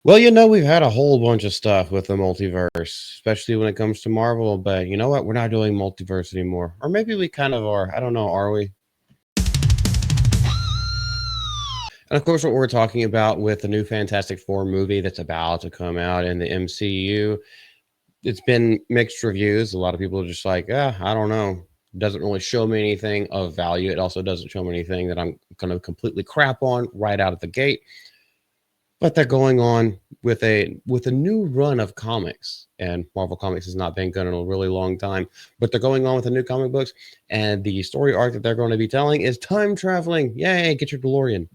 Well, you know, we've had a whole bunch of stuff with the multiverse, especially when it comes to Marvel, but you know what? We're not doing multiverse anymore. Or maybe we kind of are. I don't know, are we? And of course, what we're talking about with the new Fantastic Four movie that's about to come out in the MCU, it's been mixed reviews. A lot of people are just like, I don't know. Doesn't really show me anything of value. It also doesn't show me anything that I'm going to completely crap on right out of the gate. But they're going on with a new run of comics, and Marvel Comics has not been good in a really long time. But they're going on with the new comic books, and the story arc that they're going to be telling is time traveling. Yay! Get your DeLorean.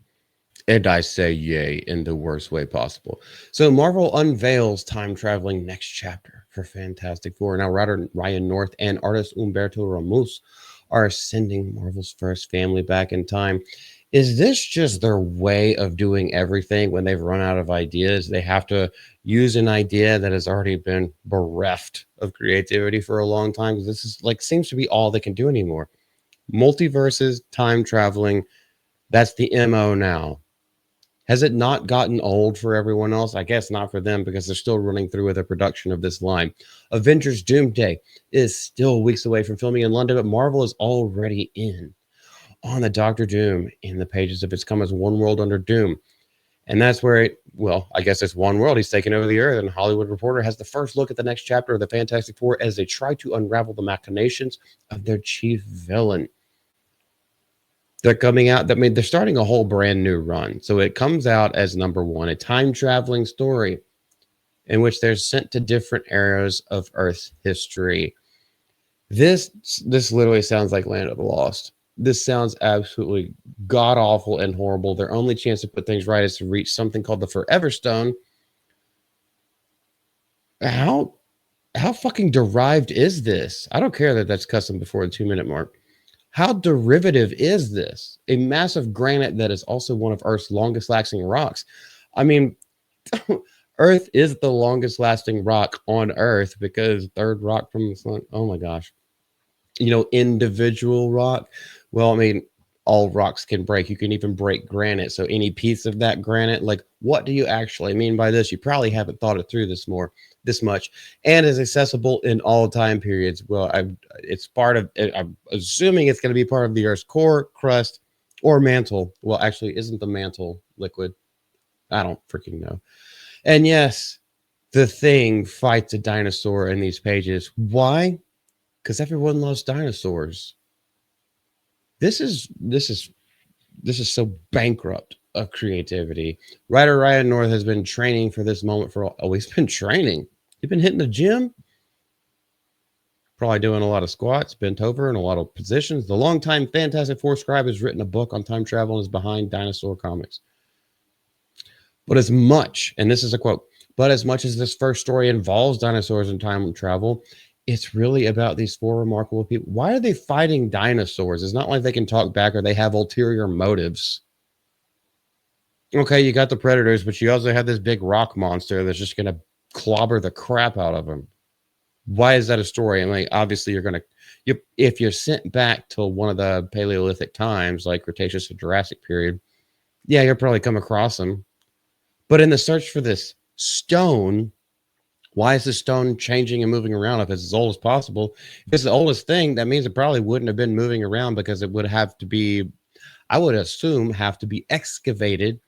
And I say yay in the worst way possible. So Marvel unveils time traveling next chapter for Fantastic Four. Now, writer Ryan North and artist Umberto Ramos are sending Marvel's first family back in time. Is this just their way of doing everything when they've run out of ideas? They have to use an idea that has already been bereft of creativity for a long time. Because this is like seems to be all they can do anymore. Multiverses, time traveling, that's the MO now. Has it not gotten old for everyone else? I guess not for them because they're still running through with the production of this line. Avengers Doomsday is still weeks away from filming in London, but Marvel is already in on the Doctor Doom in the pages of It's Come as One World Under Doom. And that's where I guess it's one world. He's taken over the earth, and Hollywood Reporter has the first look at the next chapter of the Fantastic Four as they try to unravel the machinations of their chief villain. They're coming out. I mean, they're starting a whole brand new run. So it comes out as number one, a time traveling story in which they're sent to different eras of Earth's history. This literally sounds like Land of the Lost. This sounds absolutely god awful and horrible. Their only chance to put things right is to reach something called the Forever Stone. How fucking derived is this? I don't care that that's custom before the 2-minute mark. How derivative is this? A massive granite that is also one of Earth's longest lasting rocks. I mean, Earth is the longest lasting rock on Earth because third rock from the sun. Oh my gosh. Individual rock. Well, I mean, all rocks can break. You can even break granite. So any piece of that granite, like, what do you actually mean by this? You probably haven't thought it through this much, and is accessible in all time periods. Well, it's part of. I'm assuming it's going to be part of the Earth's core, crust, or mantle. Well, actually, isn't the mantle liquid? I don't freaking know. And yes, the Thing fights a dinosaur in these pages. Why? Because everyone loves dinosaurs. This is so bankrupt of creativity. Writer Ryan North has been training for this moment he's been training. He's been hitting the gym. Probably doing a lot of squats, bent over in a lot of positions. The longtime Fantastic Four scribe has written a book on time travel and is behind dinosaur comics. But as much, and this is a quote, but as much as this first story involves dinosaurs and time travel, it's really about these four remarkable people. Why are they fighting dinosaurs? It's not like they can talk back or they have ulterior motives. Okay, you got the predators, but you also have this big rock monster that's just going to clobber the crap out of them. Why is that a story? And like, obviously, if you're sent back to one of the Paleolithic times, like Cretaceous or Jurassic period, yeah, you'll probably come across them. But in the search for this stone, why is the stone changing and moving around if it's as old as possible? If it's the oldest thing, that means it probably wouldn't have been moving around because it would have to be, I would assume, have to be excavated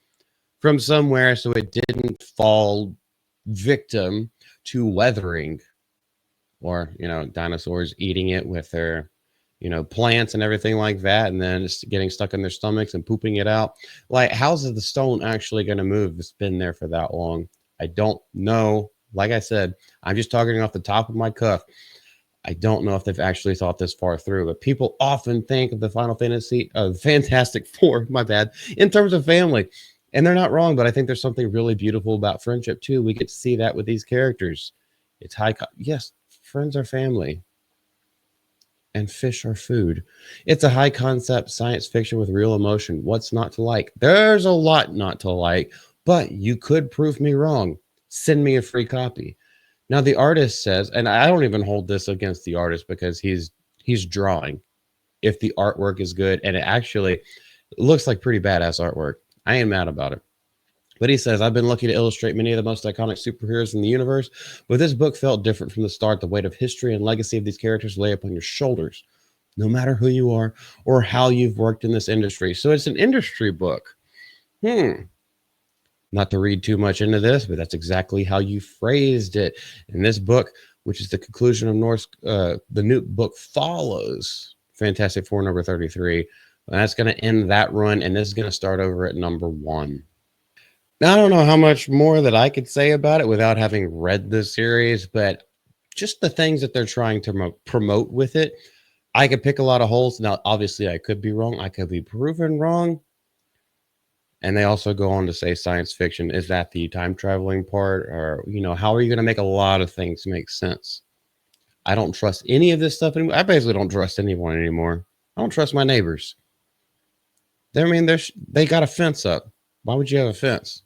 from somewhere so it didn't fall victim to weathering or, dinosaurs eating it with their, plants and everything like that, and then it's getting stuck in their stomachs and pooping it out. Like, how's the stone actually going to move? It's been there for that long. I don't know. Like I said, I'm just talking off the top of my cuff. I don't know if they've actually thought this far through, but people often think of the Fantastic Four, my bad, in terms of family. And they're not wrong, but I think there's something really beautiful about friendship too. We get to see that with these characters. It's yes, friends are family. And fish are food. It's a high concept science fiction with real emotion. What's not to like? There's a lot not to like, but you could prove me wrong. Send me a free copy. Now the artist says, and I don't even hold this against the artist because he's drawing. If the artwork is good, and it actually looks like pretty badass artwork, I ain't mad about it. But he says, I've been lucky to illustrate many of the most iconic superheroes in the universe, but this book felt different from the start. The weight of history and legacy of these characters lay upon your shoulders, no matter who you are or how you've worked in this industry. So it's an industry book. Not to read too much into this, but that's exactly how you phrased it. In this book, which is the conclusion of Norse, the new book follows Fantastic Four number 33. And that's going to end that run, and this is going to start over at number 1. Now, I don't know how much more that I could say about it without having read this series, but just the things that they're trying to promote with it, I could pick a lot of holes. Now, obviously, I could be wrong. I could be proven wrong. And they also go on to say science fiction. Is that the time traveling part? Or, how are you going to make a lot of things make sense? I don't trust any of this stuff anymore. I basically don't trust anyone anymore. I don't trust my neighbors. They got a fence up. Why would you have a fence?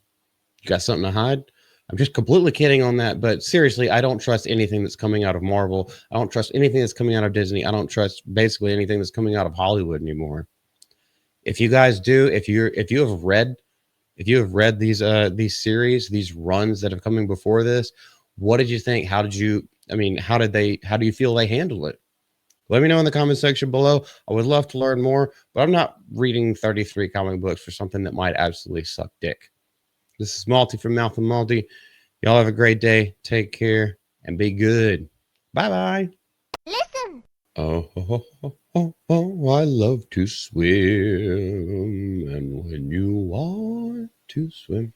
You got something to hide? I'm just completely kidding on that. But seriously, I don't trust anything that's coming out of Marvel. I don't trust anything that's coming out of Disney. I don't trust basically anything that's coming out of Hollywood anymore. If you guys do, if you have read these series, these runs that have coming before this, what did you think? How do you feel they handle it? Let me know in the comment section below. I would love to learn more, but I'm not reading 33 comic books for something that might absolutely suck dick. This is Malty from Mouth and Malty. Y'all have a great day. Take care and be good. Bye-bye. Listen. Oh, I love to swim. And when you want to swim,